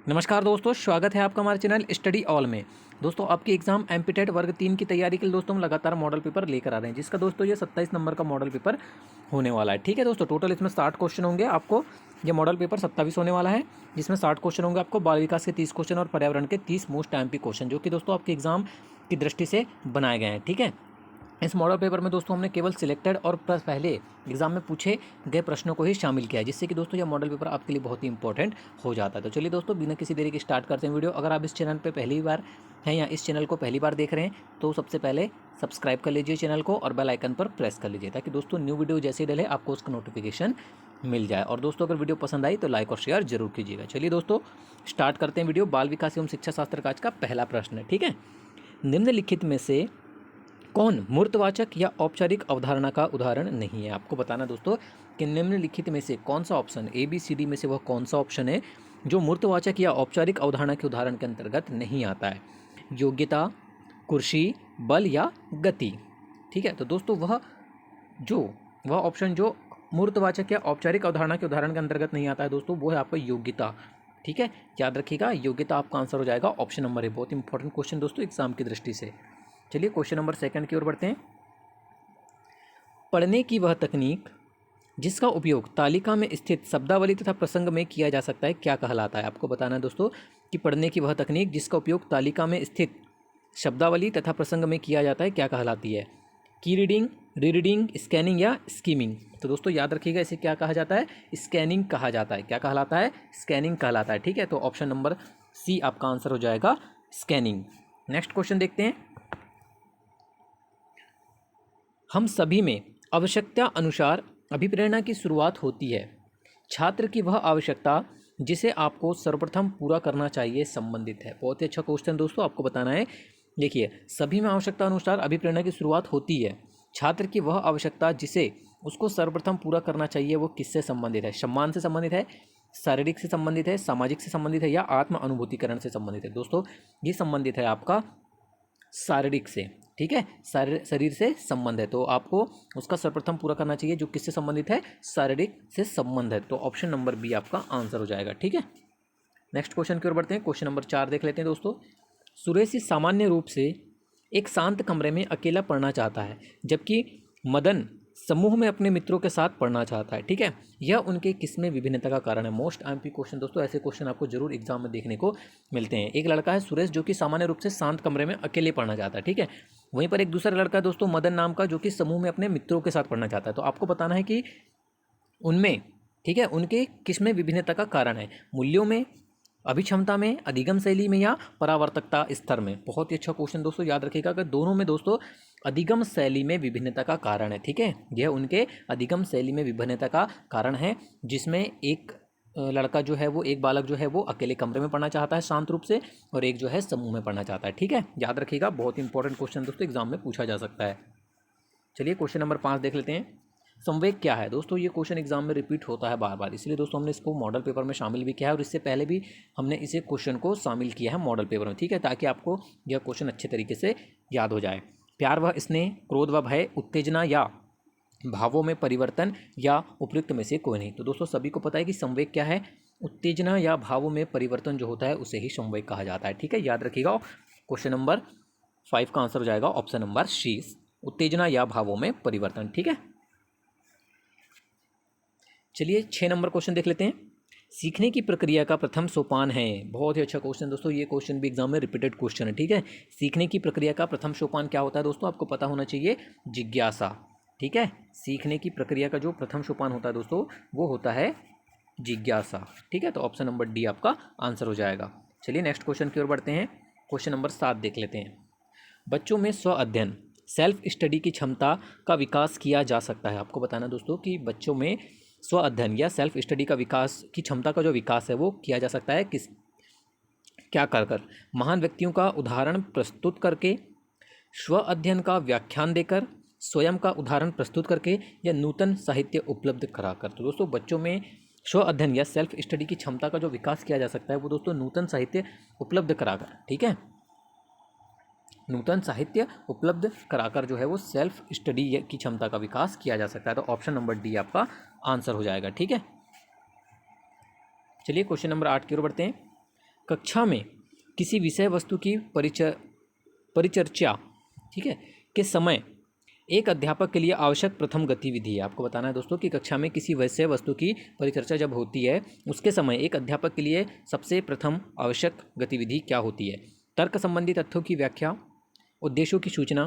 नमस्कार दोस्तों, स्वागत है आपका हमारे चैनल स्टडी ऑल में। दोस्तों, आपकी एग्जाम एमपीटेट वर्ग 3 की तैयारी के लिए दोस्तों हम लगातार मॉडल पेपर लेकर आ रहे हैं, जिसका दोस्तों ये 27 नंबर का मॉडल पेपर होने वाला है। ठीक है दोस्तों, टोटल इसमें 60 क्वेश्चन होंगे। आपको ये मॉडल पेपर 27 होने वाला है, जिसमें 60 क्वेश्चन होंगे। आपको बाल विकास के 30 क्वेश्चन और पर्यावरण के 30 मोस्ट एमपी क्वेश्चन, जो कि दोस्तों आपके एग्जाम की दृष्टि से बनाए गए हैं। ठीक है, इस मॉडल पेपर में दोस्तों हमने केवल सिलेक्टेड और पहले एग्जाम में पूछे गए प्रश्नों को ही शामिल किया है, जिससे कि दोस्तों यह मॉडल पेपर आपके लिए बहुत ही इंपॉर्टेंट हो जाता है। तो चलिए दोस्तों, बिना किसी देरी के स्टार्ट करते हैं वीडियो। अगर आप इस चैनल पे पहली बार हैं या इस चैनल को पहली बार देख रहे हैं, तो सबसे पहले सब्सक्राइब कर लीजिए चैनल को और बेल आइकन पर प्रेस कर लीजिए, ताकि दोस्तों न्यू वीडियो जैसे ही डले आपको उसका नोटिफिकेशन मिल जाए। और दोस्तों, अगर वीडियो पसंद आई तो लाइक और शेयर जरूर कीजिएगा। चलिए दोस्तों, स्टार्ट करते हैं वीडियो। बाल विकास एवं शिक्षा शास्त्र का आज का पहला प्रश्न है। ठीक है, निम्नलिखित में से कौन मूर्तवाचक या औपचारिक अवधारणा का उदाहरण नहीं है? आपको बताना दोस्तों कि निम्नलिखित में से कौन सा ऑप्शन, ABCD में से वह कौन सा ऑप्शन है जो मूर्तवाचक या औपचारिक अवधारणा के उदाहरण के अंतर्गत नहीं आता है। योग्यता, कुर्सी, बल या गति। ठीक है, तो दोस्तों वह ऑप्शन जो मूर्तवाचक या औपचारिक अवधारणा के उदाहरण के अंतर्गत नहीं आता है दोस्तों, वो है आपका योग्यता। ठीक है, याद रखिएगा, योग्यता आपका आंसर हो जाएगा ऑप्शन नंबर है। बहुत इंपॉर्टेंट क्वेश्चन दोस्तों एग्जाम की दृष्टि से। चलिए क्वेश्चन नंबर 2 की ओर बढ़ते हैं। पढ़ने की वह तकनीक जिसका उपयोग तालिका में स्थित शब्दावली तथा प्रसंग में किया जा सकता है, क्या कहलाता है? आपको बताना है दोस्तों कि पढ़ने की वह तकनीक जिसका उपयोग तालिका में स्थित शब्दावली तथा प्रसंग में किया जाता है, क्या कहलाती है? की रीडिंग, रीडिंग, स्कैनिंग या स्कीमिंग। तो दोस्तों याद रखिएगा, इसे क्या कहा जाता है? स्कैनिंग कहा जाता है। क्या कहलाता है? स्कैनिंग कहलाता है। ठीक है, तो ऑप्शन नंबर सी आपका आंसर हो जाएगा, स्कैनिंग। नेक्स्ट क्वेश्चन देखते हैं। हम सभी में आवश्यकता अनुसार अभिप्रेरणा की शुरुआत होती है। छात्र की वह आवश्यकता जिसे आपको सर्वप्रथम पूरा करना चाहिए संबंधित है। बहुत ही अच्छा क्वेश्चन दोस्तों, आपको बताना है। देखिए, सभी में आवश्यकता अनुसार अभिप्रेरणा की शुरुआत होती है। छात्र की वह आवश्यकता जिसे उसको सर्वप्रथम पूरा करना चाहिए, वो किससे संबंधित है? सम्मान से संबंधित है, शारीरिक से संबंधित है, सामाजिक से संबंधित है या आत्म अनुभूतिकरण से संबंधित है? दोस्तों ये संबंधित है आपका शारीरिक से। ठीक है, शरीर से संबंध है, तो आपको उसका सर्वप्रथम पूरा करना चाहिए, जो किससे संबंधित है? शारीरिक से संबंध है। तो ऑप्शन नंबर बी आपका आंसर हो जाएगा। ठीक है, नेक्स्ट क्वेश्चन की ओर बढ़ते हैं। क्वेश्चन नंबर 4 देख लेते हैं दोस्तों। सुरेश सामान्य रूप से एक शांत कमरे में अकेला पढ़ना चाहता है, जबकि मदन समूह में अपने मित्रों के साथ पढ़ना चाहता है। ठीक है, यह उनके किसमें विभिन्नता का कारण है? मोस्ट एमपी क्वेश्चन दोस्तों, ऐसे क्वेश्चन आपको जरूर एग्जाम में देखने को मिलते हैं। एक लड़का है सुरेश, जो कि सामान्य रूप से शांत कमरे में अकेले पढ़ना चाहता है। ठीक है, वहीं पर एक दूसरा लड़का है दोस्तों मदन नाम का, जो कि समूह में अपने मित्रों के साथ पढ़ना चाहता है। तो आपको बताना है कि उनमें, ठीक है, उनके किसमें विभिन्नता का कारण है? मूल्यों में, अभिक्षमता में, अधिगम शैली में या परावर्तकता स्तर में? बहुत ही अच्छा क्वेश्चन दोस्तों, याद रखिएगा कि दोनों में दोस्तों अधिगम शैली में विभिन्नता का कारण है। ठीक है, यह उनके अधिगम शैली में विभिन्नता का कारण है, जिसमें एक लड़का जो है वो, एक बालक जो है वो अकेले कमरे में पढ़ना चाहता है शांत रूप से, और एक जो है समूह में पढ़ना चाहता है। ठीक है, याद रखिएगा, बहुत इंपॉर्टेंट क्वेश्चन दोस्तों एग्जाम में पूछा जा सकता है। चलिए क्वेश्चन नंबर 5 देख लेते हैं। संवेग क्या है? दोस्तों ये क्वेश्चन एग्जाम में रिपीट होता है बार बार, इसलिए दोस्तों हमने इसको मॉडल पेपर में शामिल भी किया है, और इससे पहले भी हमने इसे क्वेश्चन को शामिल किया है मॉडल पेपर में। ठीक है, ताकि आपको यह क्वेश्चन अच्छे तरीके से याद हो जाए। प्यार व स्नेह, क्रोध व भय, उत्तेजना या भावों में परिवर्तन, या उपयुक्त में से कोई नहीं? तो दोस्तों सभी को पता है कि संवेग क्या है? उत्तेजना या भावों में परिवर्तन जो होता है उसे ही संवेग कहा जाता है। ठीक है, याद रखिएगा, क्वेश्चन नंबर 5 का आंसर हो जाएगा ऑप्शन नंबर सी, उत्तेजना या भावों में परिवर्तन। ठीक है, चलिए 6 नंबर क्वेश्चन देख लेते हैं। सीखने की प्रक्रिया का प्रथम सोपान है। बहुत ही अच्छा क्वेश्चन दोस्तों, ये क्वेश्चन भी एग्जाम में रिपीटेड क्वेश्चन है। ठीक है, सीखने की प्रक्रिया का प्रथम सोपान क्या होता है दोस्तों? आपको पता होना चाहिए, जिज्ञासा। ठीक है, सीखने की प्रक्रिया का जो प्रथम सोपान होता है दोस्तों, वो होता है जिज्ञासा। ठीक है, तो ऑप्शन नंबर डी आपका आंसर हो जाएगा। चलिए नेक्स्ट क्वेश्चन की ओर बढ़ते हैं। क्वेश्चन नंबर 7 देख लेते हैं। बच्चों में स्व अध्ययन, सेल्फ स्टडी की क्षमता का विकास किया जा सकता है। आपको बताना दोस्तों कि बच्चों में स्व अध्ययन या सेल्फ स्टडी का विकास की क्षमता का जो विकास है वो किया जा सकता है किस, क्या कर? महान व्यक्तियों का उदाहरण प्रस्तुत करके, स्व अध्ययन का व्याख्यान देकर, स्वयं का उदाहरण प्रस्तुत करके, या नूतन साहित्य उपलब्ध कराकर? तो दोस्तों बच्चों में स्व अध्ययन या सेल्फ स्टडी की क्षमता का जो विकास किया जा सकता है वो दोस्तों नूतन साहित्य उपलब्ध कराकर। ठीक है, नूतन साहित्य उपलब्ध कराकर जो है वो सेल्फ स्टडी की क्षमता का विकास किया जा सकता है। तो ऑप्शन नंबर डी आपका आंसर हो जाएगा। ठीक है, चलिए क्वेश्चन नंबर 8 की ओर बढ़ते हैं। कक्षा में किसी विषय वस्तु की परिचर्चा, ठीक है, के समय एक अध्यापक के लिए आवश्यक प्रथम गतिविधि है। आपको बताना है दोस्तों कि कक्षा में किसी विषय वस्तु की परिचर्चा जब होती है उसके समय एक अध्यापक के लिए सबसे प्रथम आवश्यक गतिविधि क्या होती है? तर्क संबंधी तथ्यों की व्याख्या, उद्देश्यों की सूचना,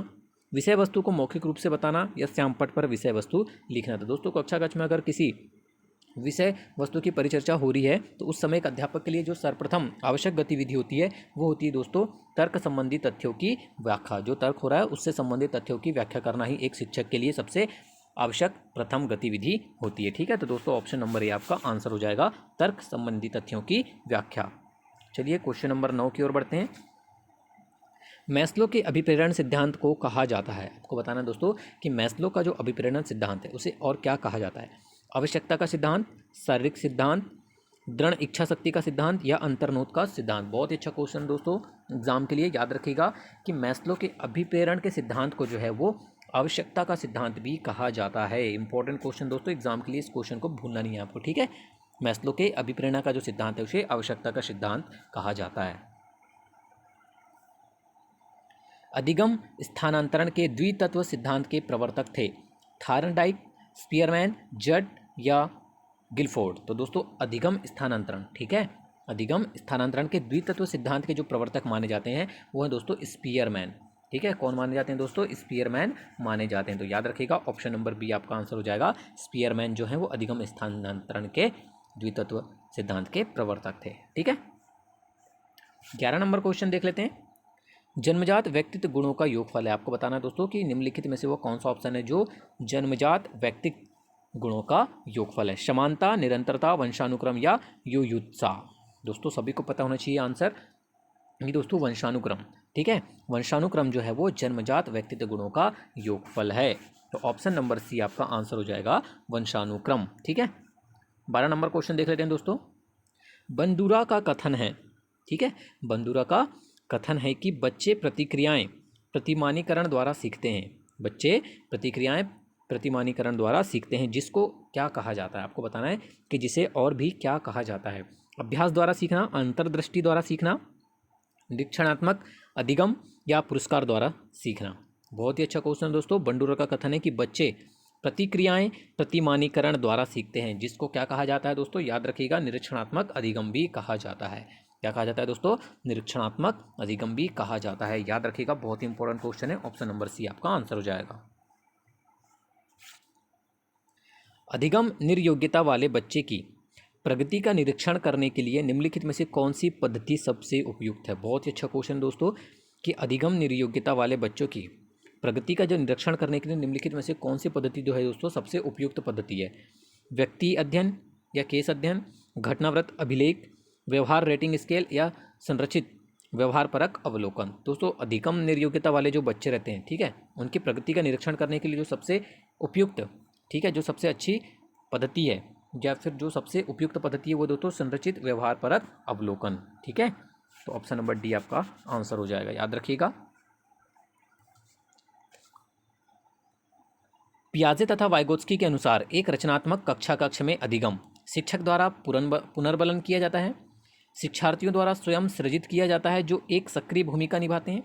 विषय वस्तु को मौखिक रूप से बताना या श्यामपट्ट पर विषय वस्तु लिखना। तो दोस्तों कक्षा कक्ष में अगर किसी विषय वस्तु की परिचर्चा हो रही है तो उस समय एक अध्यापक के लिए जो सर्वप्रथम आवश्यक गतिविधि होती है वो होती है दोस्तों तर्क संबंधी तथ्यों की व्याख्या। जो तर्क हो रहा है उससे संबंधित तथ्यों की व्याख्या करना ही एक शिक्षक के लिए सबसे आवश्यक प्रथम गतिविधि होती है। ठीक है, तो दोस्तों ऑप्शन नंबर ए आपका आंसर हो जाएगा, तर्क संबंधी तथ्यों की व्याख्या। चलिए क्वेश्चन नंबर 9 की ओर बढ़ते हैं। मैस्लो के अभिप्रेरण सिद्धांत को कहा जाता है। आपको बताना है दोस्तों कि मैस्लो का जो अभिप्रेरण सिद्धांत है उसे और क्या कहा जाता है? आवश्यकता का सिद्धांत, शारीरिक सिद्धांत, दृढ़ इच्छा शक्ति का सिद्धांत या अंतर्निहित का सिद्धांत। बहुत ही अच्छा क्वेश्चन दोस्तों, एग्जाम के लिए याद रखिएगा कि मैस्लो के अभिप्रेरण के सिद्धांत को जो है वो आवश्यकता का सिद्धांत भी कहा जाता है। इंपॉर्टेंट क्वेश्चन दोस्तों, एग्जाम के लिए इस क्वेश्चन को भूलना नहीं है आपको। ठीक है, मैस्लो के अभिप्रेरण का जो सिद्धांत है उसे आवश्यकता का सिद्धांत कहा जाता है। अधिगम स्थानांतरण के द्वितत्व सिद्धांत के प्रवर्तक थे थार्नडाइक, स्पीयरमैन, जड या गिलफोर्ड। तो दोस्तों अधिगम स्थानांतरण, ठीक है, अधिगम स्थानांतरण के द्वितत्व सिद्धांत के जो प्रवर्तक माने जाते हैं वो है दोस्तों स्पीयरमैन। ठीक है, कौन माने जाते हैं दोस्तों? स्पीयरमैन माने जाते हैं। तो याद रखिएगा ऑप्शन नंबर बी आपका आंसर हो जाएगा, स्पीयरमैन जो है वो अधिगम स्थानांतरण के द्वितत्व सिद्धांत के प्रवर्तक थे। ठीक है, 11 नंबर क्वेश्चन देख लेते हैं। जन्मजात व्यक्तित्व गुणों का योगफल है। आपको बताना है दोस्तों कि निम्नलिखित में से वो कौन सा ऑप्शन है जो जन्मजात व्यक्तित्व गुणों का योगफल है? समानता, निरंतरता, वंशानुक्रम या युयुत्सा। दोस्तों सभी को पता होना चाहिए आंसर ये दोस्तों वंशानुक्रम। ठीक है, वंशानुक्रम जो है वो जन्मजात व्यक्तित्व गुणों का योगफल है। तो ऑप्शन नंबर सी आपका आंसर हो जाएगा, वंशानुक्रम। ठीक है, 12 नंबर क्वेश्चन देख लेते हैं दोस्तों। बंदूरा का कथन है, ठीक है, बंदूरा का कथन है कि बच्चे प्रतिक्रियाएं प्रतिमानीकरण द्वारा सीखते हैं। बच्चे प्रतिक्रियाएं प्रतिमानीकरण द्वारा सीखते हैं, जिसको क्या कहा जाता है? आपको बताना है कि जिसे और भी क्या कहा जाता है? अभ्यास द्वारा सीखना, अंतर्दृष्टि द्वारा सीखना, निरीक्षणात्मक अधिगम या पुरस्कार द्वारा सीखना। बहुत ही अच्छा क्वेश्चन दोस्तों। बंडूरा का कथन है कि बच्चे प्रतिक्रियाएं प्रतिमानीकरण द्वारा सीखते हैं, जिसको क्या कहा जाता है दोस्तों? याद रखिएगा, निरीक्षणात्मक अधिगम भी कहा जाता है। क्या कहा जाता है दोस्तों? निरीक्षणात्मक अधिगम भी कहा जाता है। याद रखिएगा, बहुत ही इंपॉर्टेंट क्वेश्चन है। ऑप्शन नंबर सी आपका आंसर हो जाएगा। अधिगम निर्योग्यता वाले बच्चे की प्रगति का निरीक्षण करने के लिए निम्नलिखित में से कौन सी पद्धति सबसे उपयुक्त है? बहुत ही अच्छा क्वेश्चन दोस्तों कि अधिगम निर्योग्यता वाले बच्चों की प्रगति का जो निरीक्षण करने के लिए निम्नलिखित में से कौन सी पद्धति जो है दोस्तों सबसे उपयुक्त पद्धति है? व्यक्ति अध्ययन या केस अध्ययन, घटनावृत्त अभिलेख, व्यवहार रेटिंग स्केल या संरचित व्यवहार परक अवलोकन। दोस्तों अधिगम निर्योग्यता वाले जो बच्चे रहते हैं, ठीक है, उनकी प्रगति का निरीक्षण करने के लिए जो सबसे उपयुक्त, ठीक है, जो सबसे अच्छी पद्धति है या फिर जो सबसे उपयुक्त पद्धति है वो दोस्तों संरचित व्यवहार परक अवलोकन। ठीक है, तो ऑप्शन नंबर डी आपका आंसर हो जाएगा। याद रखिएगा। पियाजे तथा वाइगोत्स्की के अनुसार एक रचनात्मक कक्षा कक्ष में अधिगम शिक्षक द्वारा पुनर्बलन किया जाता है, शिक्षार्थियों द्वारा स्वयं सृजित किया जाता है जो एक सक्रिय भूमिका निभाते हैं,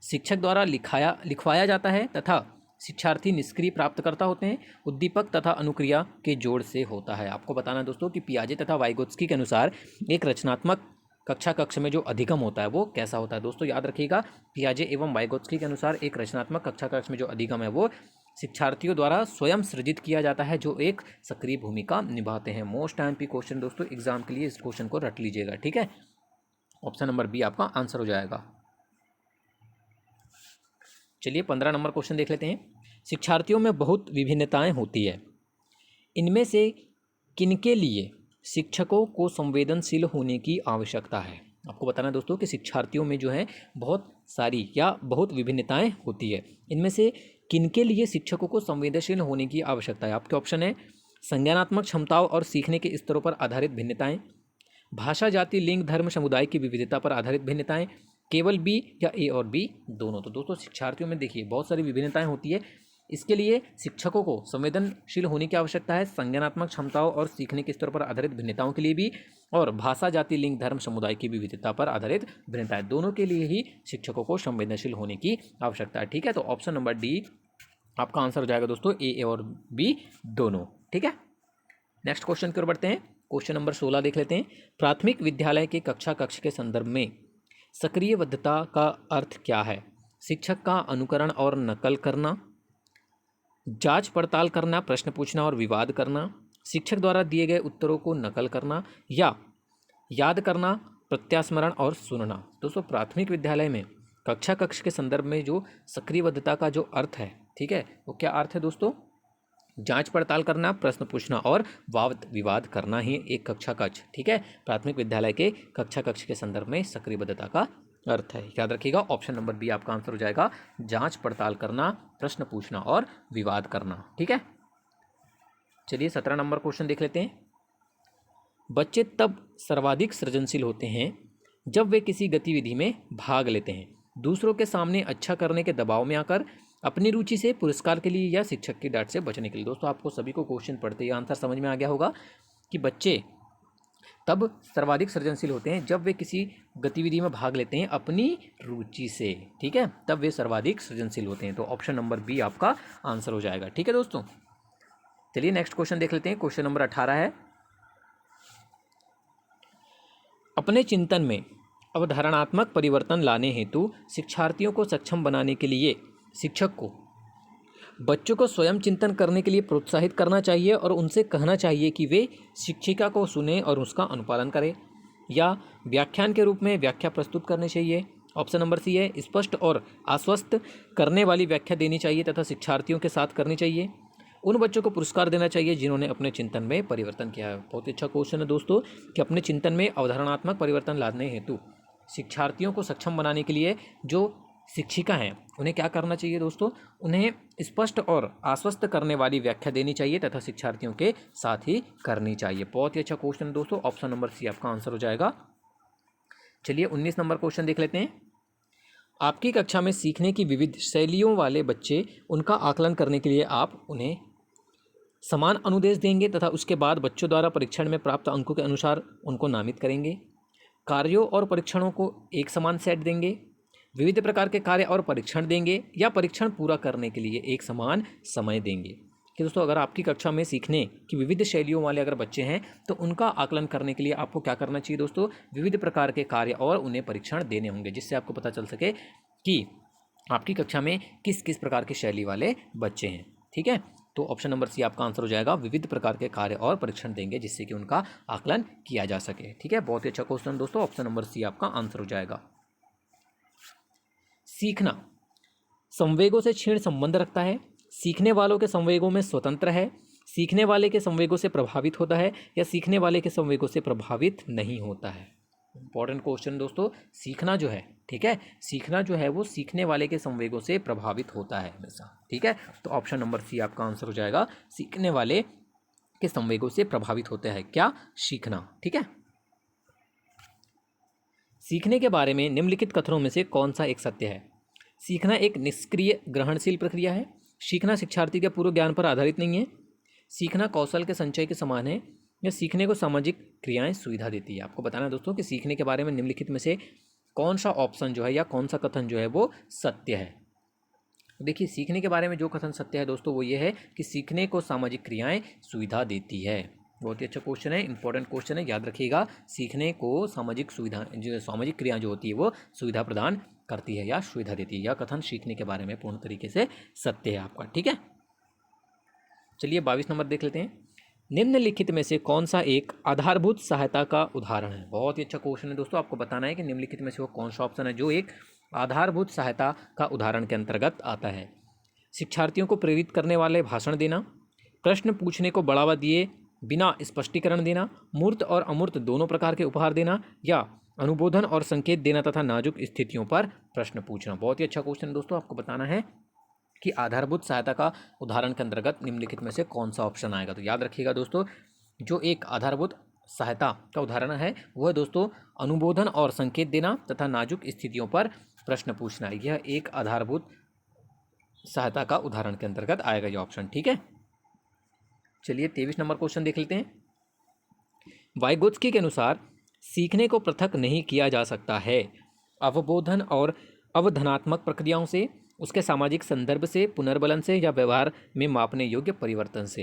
शिक्षक द्वारा लिखवाया जाता है तथा शिक्षार्थी निष्क्रिय प्राप्तकर्ता होते हैं, उद्दीपक तथा अनुक्रिया के जोड़ से होता है। आपको बताना है दोस्तों कि पियाजे तथा वाइगोत्स्की के अनुसार एक रचनात्मक कक्षा कक्ष में जो अधिगम होता है वो कैसा होता है? दोस्तों याद रखिएगा, पियाजे एवं वाइगोत्स्की के अनुसार एक रचनात्मक कक्षा कक्ष में जो अधिगम है वो शिक्षार्थियों द्वारा स्वयं सृजित किया जाता है जो एक सक्रिय भूमिका निभाते हैं। मोस्ट टाइम क्वेश्चन दोस्तों, एग्जाम के लिए इस क्वेश्चन को रट लीजिएगा। ठीक है, ऑप्शन नंबर बी आपका आंसर हो जाएगा। चलिए 15 नंबर क्वेश्चन देख लेते हैं। शिक्षार्थियों में बहुत विभिन्नताएं होती है, इनमें से किनके लिए शिक्षकों को संवेदनशील होने की आवश्यकता है? आपको बताना है दोस्तों कि शिक्षार्थियों में जो है बहुत सारी या बहुत विभिन्नताएं होती है, इनमें से किनके लिए शिक्षकों को संवेदनशील होने की आवश्यकता है? आपके ऑप्शन है संज्ञानात्मक क्षमताओं और सीखने के स्तरों पर आधारित भिन्नताएं, भाषा, जाति, लिंग, धर्म, समुदाय की विविधता पर आधारित भिन्नताएं, केवल बी या ए और बी दोनों। तो दोस्तों शिक्षार्थियों में देखिए बहुत सारी विभिन्नताएं होती है, इसके लिए शिक्षकों को संवेदनशील होने की आवश्यकता है, संज्ञानात्मक क्षमताओं और सीखने के स्तर पर आधारित भिन्नताओं के लिए भी, और भाषा, जाति, लिंग, धर्म, समुदाय की विविधता पर आधारित भिन्नताएं, दोनों के लिए ही शिक्षकों को संवेदनशील होने की आवश्यकता है। ठीक है, तो ऑप्शन नंबर डी आपका आंसर हो जाएगा दोस्तों, ए और बी दोनों। ठीक है, नेक्स्ट क्वेश्चन की ओर बढ़ते हैं। क्वेश्चन नंबर 16 देख लेते हैं। प्राथमिक विद्यालय के कक्षा कक्ष के संदर्भ में सक्रियबद्धता का अर्थ क्या है? शिक्षक का अनुकरण और नकल करना, जांच पड़ताल करना, प्रश्न पूछना और विवाद करना, शिक्षक द्वारा दिए गए उत्तरों को नकल करना, या याद करना, प्रत्यास्मरण और सुनना। दोस्तों प्राथमिक विद्यालय में कक्षा कक्ष के संदर्भ में जो सक्रियबद्धता का जो अर्थ है, ठीक है, वो क्या अर्थ है दोस्तों? जांच पड़ताल करना, प्रश्न पूछना और वाद विवाद करना ही एक कक्षा कक्ष, ठीक है, प्राथमिक विद्यालय के कक्षा कक्ष के संदर्भ में सक्रियबद्धता का अर्थ है। याद रखिएगा, ऑप्शन नंबर बी आपका आंसर हो जाएगा, जांच पड़ताल करना, प्रश्न पूछना और विवाद करना। ठीक है, चलिए 17 नंबर क्वेश्चन देख लेते हैं। बच्चे तब सर्वाधिक सृजनशील होते हैं जब वे किसी गतिविधि में भाग लेते हैं, दूसरों के सामने अच्छा करने के दबाव में आकर, अपनी रुचि से, पुरस्कार के लिए या शिक्षक की डांट से बचने के लिए। दोस्तों आपको सभी को क्वेश्चन पढ़ते ही आंसर समझ में आ गया होगा कि बच्चे तब सर्वाधिक सृजनशील होते हैं जब वे किसी गतिविधि में भाग लेते हैं अपनी रुचि से। ठीक है, तब वे सर्वाधिक सृजनशील होते हैं। तो ऑप्शन नंबर बी आपका आंसर हो जाएगा। ठीक है दोस्तों, चलिए नेक्स्ट क्वेश्चन देख लेते हैं। क्वेश्चन नंबर 18 है, अपने चिंतन में अवधारणात्मक परिवर्तन लाने हेतु शिक्षार्थियों को सक्षम बनाने के लिए शिक्षक को बच्चों को स्वयं चिंतन करने के लिए प्रोत्साहित करना चाहिए और उनसे कहना चाहिए कि वे शिक्षिका को सुने और उसका अनुपालन करें, या व्याख्यान के रूप में व्याख्या प्रस्तुत करनी चाहिए। ऑप्शन नंबर सी है, स्पष्ट और आश्वस्त करने वाली व्याख्या देनी चाहिए तथा शिक्षार्थियों के साथ करनी चाहिए। उन बच्चों को पुरस्कार देना चाहिए जिन्होंने अपने चिंतन में परिवर्तन किया है। बहुत अच्छा क्वेश्चन है दोस्तों कि अपने चिंतन में अवधारणात्मक परिवर्तन लाने हेतु शिक्षार्थियों को सक्षम बनाने के लिए जो शिक्षिका हैं उन्हें क्या करना चाहिए दोस्तों? उन्हें स्पष्ट और आश्वस्त करने वाली व्याख्या देनी चाहिए तथा शिक्षार्थियों के साथ ही करनी चाहिए। बहुत ही अच्छा क्वेश्चन है दोस्तों, ऑप्शन नंबर सी आपका आंसर हो जाएगा। चलिए 19 नंबर क्वेश्चन देख लेते हैं। आपकी कक्षा में सीखने की विविध शैलियों वाले बच्चे, उनका आकलन करने के लिए आप उन्हें समान अनुदेश देंगे तथा उसके बाद बच्चों द्वारा परीक्षण में प्राप्त अंकों के अनुसार उनको नामित करेंगे। कार्यों और परीक्षणों को एक समान सेट देंगे, विविध प्रकार के कार्य और परीक्षण देंगे, या परीक्षण पूरा करने के लिए एक समान समय देंगे। कि दोस्तों अगर आपकी कक्षा में सीखने की विविध शैलियों वाले अगर बच्चे हैं तो उनका आकलन करने के लिए आपको क्या करना चाहिए दोस्तों? विविध प्रकार के कार्य और उन्हें परीक्षण देने होंगे, जिससे आपको पता चल सके कि आपकी कक्षा में किस किस प्रकार की शैली वाले बच्चे हैं। ठीक है, तो ऑप्शन नंबर सी आपका आंसर हो जाएगा, विविध प्रकार के कार्य और परीक्षण देंगे जिससे कि उनका आकलन किया जा सके। ठीक है, बहुत ही अच्छा क्वेश्चन दोस्तों, ऑप्शन नंबर सी आपका आंसर हो जाएगा। सीखना संवेगों से क्षीण संबंध रखता है, सीखने वालों के संवेगों में स्वतंत्र है, सीखने वाले के संवेगों से प्रभावित होता है, या सीखने वाले के संवेगों से प्रभावित नहीं होता है। इंपॉर्टेंट क्वेश्चन दोस्तों, सीखना जो है, ठीक है, सीखना जो है वो सीखने वाले के संवेगों से प्रभावित होता है हमेशा। ठीक है, तो ऑप्शन नंबर सी आपका आंसर हो जाएगा, सीखने वाले के संवेगों से प्रभावित होता है क्या? सीखना। ठीक है, सीखने के बारे में निम्नलिखित कथनों में से कौन सा एक सत्य है? सीखना एक निष्क्रिय ग्रहणशील प्रक्रिया है, सीखना शिक्षार्थी के पूर्व ज्ञान पर आधारित नहीं है, सीखना कौशल के संचय के समान है, या सीखने को सामाजिक क्रियाएं सुविधा देती है। आपको बताना दोस्तों कि सीखने के बारे में निम्नलिखित में से कौन सा ऑप्शन जो है या कौन सा कथन जो है वो सत्य है। देखिए, सीखने के बारे में जो कथन सत्य है दोस्तों वो ये है कि सीखने को सामाजिक क्रियाएं सुविधा देती है। बहुत ही अच्छा क्वेश्चन है, इंपॉर्टेंट क्वेश्चन है, याद रखिएगा। सीखने को सामाजिक सुविधा जो सामाजिक क्रिया जो होती है वो सुविधा प्रदान करती है या सुविधा देती है। यह कथन सीखने के बारे में पूर्ण तरीके से सत्य है आपका। ठीक है, चलिए 22 नंबर देख लेते हैं। निम्नलिखित में से कौन सा एक आधारभूत सहायता का उदाहरण है? बहुत ही अच्छा क्वेश्चन है दोस्तों, आपको बताना है कि निम्नलिखित में से वो कौन सा ऑप्शन है जो एक आधारभूत सहायता का उदाहरण के अंतर्गत आता है। शिक्षार्थियों को प्रेरित करने वाले भाषण देना, प्रश्न पूछने को बढ़ावा दिए बिना स्पष्टीकरण देना, मूर्त और अमूर्त दोनों प्रकार के उपहार देना, या अनुबोधन और संकेत देना तथा नाजुक स्थितियों पर प्रश्न पूछना। बहुत ही अच्छा क्वेश्चन है दोस्तों, आपको बताना है कि आधारभूत सहायता का उदाहरण के अंतर्गत निम्नलिखित में से कौन सा ऑप्शन आएगा। तो याद रखिएगा दोस्तों, जो एक आधारभूत सहायता का उदाहरण है वह दोस्तों अनुबोधन और संकेत देना तथा नाजुक स्थितियों पर प्रश्न पूछना। यह एक आधारभूत सहायता का उदाहरण के अंतर्गत आएगा ये ऑप्शन। ठीक है, चलिए 23 नंबर क्वेश्चन देख लेते हैं। वाइगोत्स्की के अनुसार सीखने को पृथक नहीं किया जा सकता है अवबोधन और अवधानात्मक प्रक्रियाओं से, उसके सामाजिक संदर्भ से, पुनर्बलन से या व्यवहार में मापने योग्य परिवर्तन से।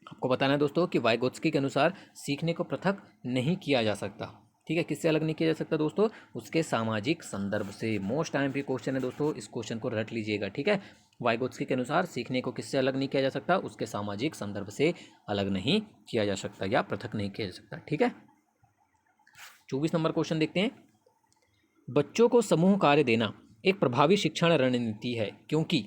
आपको बताना है दोस्तों कि वाइगोत्स्की के अनुसार सीखने को पृथक नहीं किया जा सकता। ठीक है, किससे अलग नहीं किया जा सकता दोस्तों? उसके सामाजिक संदर्भ से। मोस्ट टाइम भी क्वेश्चन है दोस्तों, इस क्वेश्चन को रट लीजिएगा। ठीक है, वाइगोत्स्की के अनुसार सीखने को किससे अलग नहीं किया जा सकता? उसके सामाजिक संदर्भ से अलग नहीं किया जा सकता या पृथक नहीं किया जा सकता। ठीक है, 24 नंबर क्वेश्चन देखते हैं। बच्चों को समूह कार्य देना एक प्रभावी शिक्षण रणनीति है क्योंकि,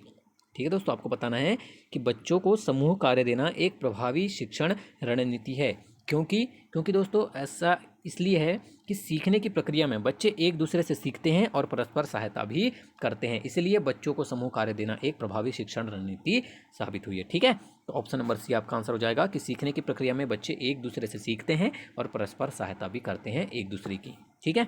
ठीक है दोस्तों, आपको बताना है कि बच्चों को समूह कार्य देना एक प्रभावी शिक्षण रणनीति है क्योंकि क्योंकि दोस्तों ऐसा इसलिए है कि सीखने की प्रक्रिया में बच्चे एक दूसरे से सीखते हैं और परस्पर सहायता भी करते हैं, इसलिए बच्चों को समूह कार्य देना एक प्रभावी शिक्षण रणनीति साबित हुई है। ठीक है, तो ऑप्शन नंबर सी आपका आंसर हो जाएगा कि सीखने की प्रक्रिया में बच्चे एक दूसरे से सीखते हैं और परस्पर सहायता भी करते हैं एक दूसरे की। ठीक है,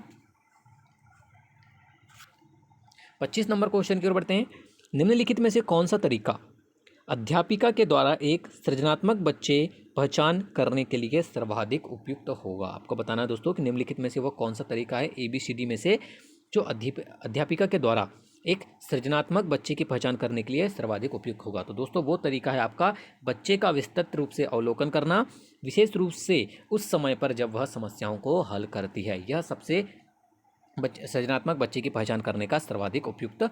25 नंबर क्वेश्चन की ओर बढ़ते हैं। निम्नलिखित में से कौन सा तरीका अध्यापिका के द्वारा एक सृजनात्मक बच्चे पहचान करने के लिए सर्वाधिक उपयुक्त होगा? आपको बताना है दोस्तों कि निम्नलिखित में से वह कौन सा तरीका है ABCD में से जो अध्यापिका के द्वारा एक सृजनात्मक बच्चे की पहचान करने के लिए सर्वाधिक उपयुक्त होगा। तो दोस्तों वो तरीका है आपका बच्चे का विस्तृत रूप से अवलोकन करना, विशेष रूप से उस समय पर जब वह समस्याओं को हल करती है। यह सबसे सृजनात्मक बच्चे की पहचान करने का सर्वाधिक उपयुक्त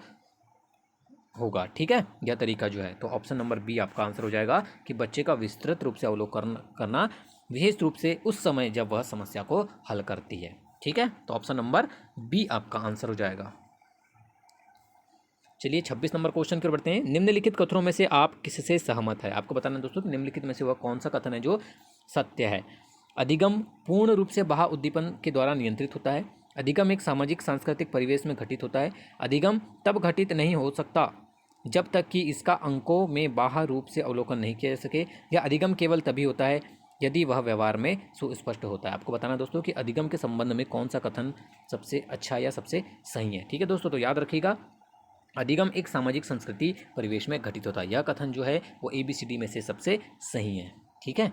होगा। ठीक है, यह तरीका जो है, तो ऑप्शन नंबर बी आपका आंसर हो जाएगा कि बच्चे का विस्तृत रूप से अवलोकन करना, विशेष रूप से उस समय जब वह समस्या को हल करती है। ठीक है, तो ऑप्शन नंबर बी आपका आंसर हो जाएगा। चलिए 26 नंबर क्वेश्चन की ओर बढ़ते हैं। निम्नलिखित कथनों में से आप किससे सहमत है? आपको बताना है दोस्तों कि निम्नलिखित में से वह कौन सा कथन है जो सत्य है। अधिगम पूर्ण रूप से बाह्य उद्दीपन के द्वारा नियंत्रित होता है। अधिगम एक सामाजिक सांस्कृतिक परिवेश में घटित होता है। अधिगम तब घटित नहीं हो सकता जब तक कि इसका अंकों में बाह्य रूप से अवलोकन नहीं किया जा सके, या अधिगम केवल तभी होता है यदि वह व्यवहार में सुस्पष्ट होता है। आपको बताना दोस्तों कि अधिगम के संबंध में कौन सा कथन सबसे अच्छा या सबसे सही है। ठीक है दोस्तों, तो याद रखिएगा अधिगम एक सामाजिक संस्कृति परिवेश में घटित होता है। यह कथन जो है वो ABCD में से सबसे सही है। ठीक है,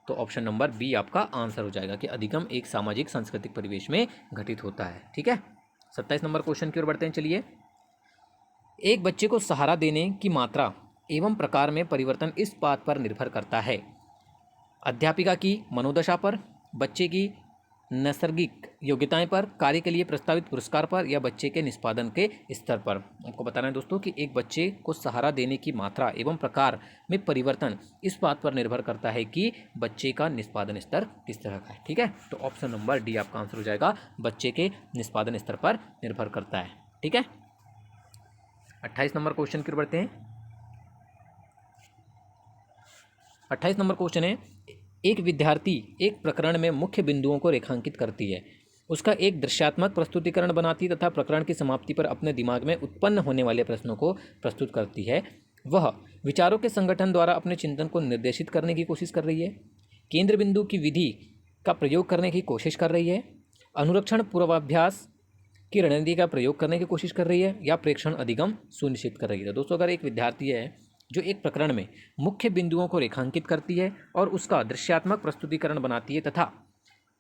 तो ऑप्शन नंबर बी आपका आंसर हो जाएगा कि अधिगम एक सामाजिक सांस्कृतिक परिवेश में घटित होता है। ठीक है, 27 नंबर क्वेश्चन की ओर बढ़ते हैं। चलिए, एक बच्चे को सहारा देने की मात्रा एवं प्रकार में परिवर्तन इस बात पर निर्भर करता है अध्यापिका की मनोदशा पर, बच्चे की नैसर्गिक योग्यताएं पर, कार्य के लिए प्रस्तावित पुरस्कार पर, या बच्चे के निष्पादन के स्तर पर। आपको बताना है दोस्तों कि एक बच्चे को सहारा देने की मात्रा एवं प्रकार में परिवर्तन इस बात पर निर्भर करता है कि बच्चे का निष्पादन स्तर किस तरह का है। ठीक है, तो ऑप्शन नंबर डी आपका आंसर हो जाएगा, बच्चे के निष्पादन स्तर पर निर्भर करता है। ठीक है, 28 नंबर क्वेश्चन की ओर बढ़ते हैं। 28 नंबर क्वेश्चन है, एक विद्यार्थी एक प्रकरण में मुख्य बिंदुओं को रेखांकित करती है, उसका एक दृश्यात्मक प्रस्तुतिकरण बनाती तथा प्रकरण की समाप्ति पर अपने दिमाग में उत्पन्न होने वाले प्रश्नों को प्रस्तुत करती है। वह विचारों के संगठन द्वारा अपने चिंतन को निर्देशित करने की कोशिश कर रही है, केंद्र बिंदु की विधि का प्रयोग करने की कोशिश कर रही है, अनुरक्षण पूर्वाभ्यास की रणनीति का प्रयोग करने की कोशिश कर रही है, या प्रेक्षण अधिगम सुनिश्चित कर रही है। तो दोस्तों अगर एक विद्यार्थी है जो एक प्रकरण में मुख्य बिंदुओं को रेखांकित करती है और उसका दृश्यात्मक प्रस्तुतिकरण बनाती है तथा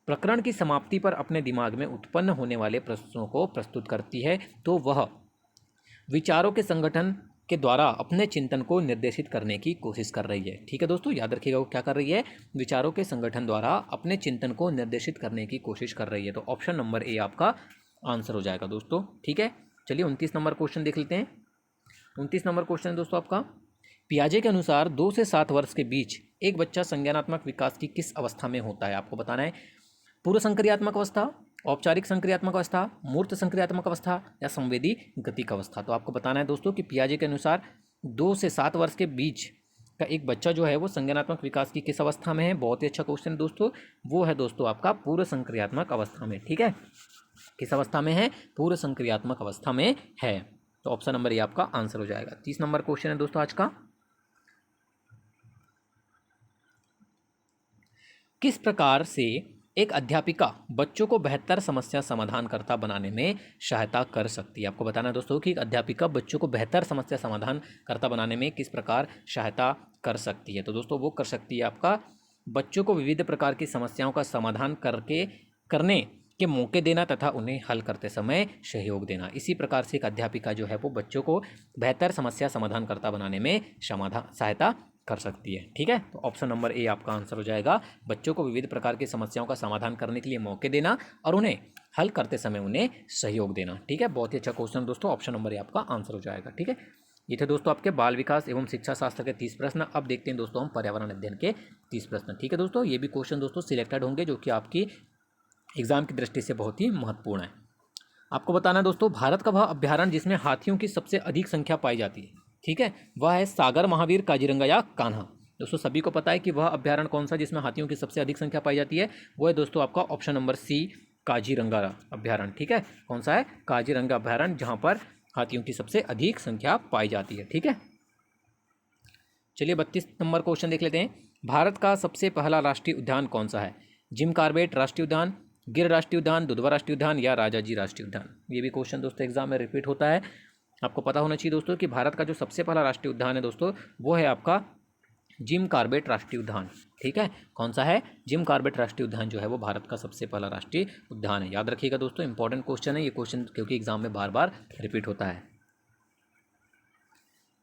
प्रकरण की समाप्ति पर अपने दिमाग में उत्पन्न होने वाले प्रश्नों को प्रस्तुत करती है, तो वह विचारों के संगठन के द्वारा अपने चिंतन को निर्देशित करने की कोशिश कर रही है। ठीक है दोस्तों, याद रखिएगा वो क्या कर रही है, विचारों के संगठन द्वारा अपने चिंतन को निर्देशित करने की कोशिश कर रही है। तो ऑप्शन नंबर ए आपका आंसर हो जाएगा दोस्तों। ठीक है, चलिए 29 नंबर क्वेश्चन देख लेते हैं। 29 नंबर क्वेश्चन है दोस्तों आपका, पियाजे के अनुसार 2 से 7 वर्ष के बीच एक बच्चा संज्ञानात्मक विकास की किस अवस्था में होता है? आपको बताना है पूर्व संक्रियात्मक अवस्था, औपचारिक संक्रियात्मक अवस्था, मूर्त संक्रियात्मक अवस्था, या संवेदी गतिक अवस्था। तो आपको बताना है दोस्तों कि पियाजे के अनुसार 2 से 7 वर्ष के बीच का एक बच्चा जो है वो संज्ञानात्मक विकास की किस अवस्था में है? बहुत ही अच्छा क्वेश्चन दोस्तों, वो है दोस्तों आपका पूर्व संक्रियात्मक अवस्था में। ठीक है, किस अवस्था में है? पूर्व संक्रियात्मक अवस्था में है। तो ऑप्शन नंबर ए आपका आंसर हो जाएगा। 30 नंबर क्वेश्चन है दोस्तों आज का, किस प्रकार से एक अध्यापिका बच्चों को बेहतर समस्या समाधानकर्ता बनाने में सहायता कर सकती है। आपको बताना है दोस्तों कि एक अध्यापिका बच्चों को बेहतर समस्या समाधानकर्ता बनाने में किस प्रकार सहायता कर सकती है। तो दोस्तों वो कर सकती है आपका बच्चों को विविध प्रकार की समस्याओं का समाधान करने के मौके देना तथा उन्हें हल करते समय सहयोग देना। इसी प्रकार से एक अध्यापिका जो है वो बच्चों को बेहतर समस्या समाधानकर्ता बनाने में सहायता कर सकती है। ठीक है, तो ऑप्शन नंबर ए आपका आंसर हो जाएगा, बच्चों को विविध प्रकार की समस्याओं का समाधान करने के लिए मौके देना और उन्हें हल करते समय उन्हें सहयोग देना। ठीक है, बहुत ही अच्छा क्वेश्चन दोस्तों, ऑप्शन नंबर ए आपका आंसर हो जाएगा। ठीक है, ये थे दोस्तों आपके बाल विकास एवं शिक्षा शास्त्र के 30 प्रश्न। अब देखते हैं दोस्तों हम पर्यावरण अध्ययन के 30 प्रश्न। ठीक है दोस्तों, ये भी क्वेश्चन दोस्तों सिलेक्टेड होंगे जो कि आपकी एग्जाम की दृष्टि से बहुत ही महत्वपूर्ण है। आपको बताना है दोस्तों, भारत का वह अभ्यारण्य जिसमें हाथियों की सबसे अधिक संख्या पाई जाती है, ठीक है, वह है सागर, महावीर, काजीरंगा या कान्हा। दोस्तों सभी को पता है कि वह अभ्यारण्य कौन सा जिसमें हाथियों की सबसे अधिक संख्या पाई जाती है, वो है दोस्तों आपका ऑप्शन नंबर सी, काजीरंगा अभ्यारण्य। ठीक है, कौन सा है, काजीरंगा अभ्यारण्य, जहाँ पर हाथियों की सबसे अधिक संख्या पाई जाती है। ठीक है, चलिए 32 नंबर क्वेश्चन देख लेते हैं। भारत का सबसे पहला राष्ट्रीय उद्यान कौन सा है? जिम कॉर्बेट राष्ट्रीय उद्यान, गिर राष्ट्रीय उद्यान, दुधवा राष्ट्रीय उद्यान या राजाजी राष्ट्रीय उद्यान। ये भी क्वेश्चन दोस्तों एग्जाम में रिपीट होता है। आपको पता होना चाहिए दोस्तों कि भारत का जो सबसे पहला राष्ट्रीय उद्यान है दोस्तों वो है आपका जिम कॉर्बेट राष्ट्रीय उद्यान। ठीक है, कौन सा है, जिम कॉर्बेट राष्ट्रीय उद्यान जो है वो भारत का सबसे पहला राष्ट्रीय उद्यान है। याद रखिएगा दोस्तों, इंपॉर्टेंट क्वेश्चन है ये क्वेश्चन, क्योंकि एग्जाम में बार बार रिपीट होता है।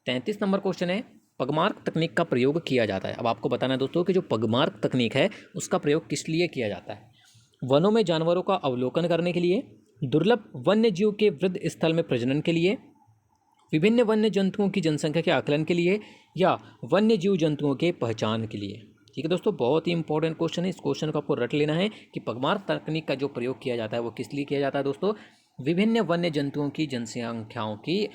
33 नंबर क्वेश्चन है, पगमार्क तकनीक का प्रयोग किया जाता है। अब आपको बताना है दोस्तों कि जो पगमार्क तकनीक है उसका प्रयोग किस लिए किया जाता है? वनों में जानवरों का अवलोकन करने के लिए, दुर्लभ वन्य जीव के वृद्ध स्थल में प्रजनन के लिए, विभिन्न वन्य जंतुओं की जनसंख्या के आकलन के लिए या वन्य जीव जंतुओं के पहचान के लिए। ठीक है दोस्तों, बहुत ही इंपॉर्टेंट क्वेश्चन है, इस क्वेश्चन को आपको रट लेना है कि पगमार्क तकनीक का जो प्रयोग किया जाता है वो किस लिए किया जाता है दोस्तों? विभिन्न वन्य जंतुओं की जनसंख्याओं की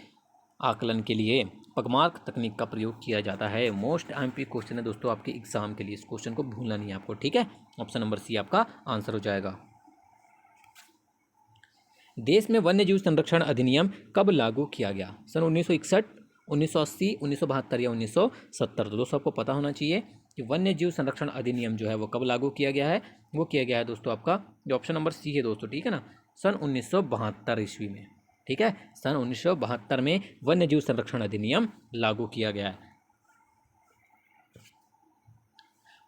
आकलन के लिए पगमार्क तकनीक का प्रयोग किया जाता है। मोस्ट एमपी क्वेश्चन है दोस्तों आपके एग्जाम के लिए, इस क्वेश्चन को भूलना नहीं है आपको। ठीक है, ऑप्शन नंबर सी आपका आंसर हो जाएगा। देश में वन्य जीव संरक्षण अधिनियम कब लागू किया गया? सन 1961, 1980, 1972 या 1970। तो दोस्तों आपको पता होना चाहिए कि वन्य जीव संरक्षण अधिनियम जो है वो कब लागू किया गया है। वो किया गया है दोस्तों आपका जो ऑप्शन नंबर सी है दोस्तों, ठीक है ना, सन 1972 ईस्वी में। ठीक है, सन 1972 में वन्य जीव संरक्षण अधिनियम लागू किया गया है।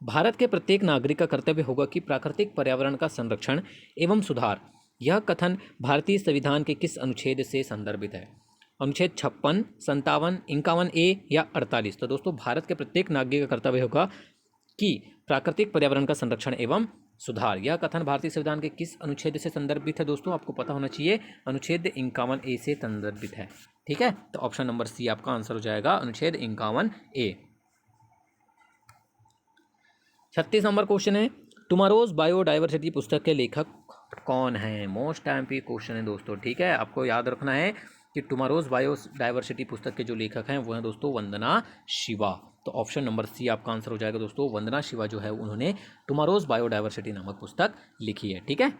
भारत के प्रत्येक नागरिक का कर्तव्य होगा कि प्राकृतिक पर्यावरण का संरक्षण एवं सुधार। यह कथन भारतीय संविधान के किस अनुच्छेद से संदर्भित है? अनुच्छेद 56, 57, 51 ए या 48। तो दोस्तों भारत के प्रत्येक नागरिक का कर्तव्य होगा कि प्राकृतिक पर्यावरण का संरक्षण एवं सुधार। यह कथन भारतीय संविधान के किस अनुच्छेद से संदर्भित है दोस्तों? आपको पता होना चाहिए, अनुच्छेद 51 ए से संदर्भित है। ठीक है, तो ऑप्शन नंबर सी आपका आंसर हो जाएगा, अनुच्छेद 51 ए। 36 नंबर क्वेश्चन है, टुमारोज बायोडाइवर्सिटी पुस्तक के लेखक कौन है? मोस्ट एमपी क्वेश्चन है दोस्तों। ठीक है, आपको याद रखना है कि टुमारोज बायोडाइवर्सिटी पुस्तक के जो लेखक हैं वो हैं दोस्तों वंदना शिवा। तो ऑप्शन नंबर सी आपका आंसर हो जाएगा दोस्तों, वंदना शिवा जो है उन्होंने टुमारोज बायोडाइवर्सिटी नामक पुस्तक लिखी है। ठीक है,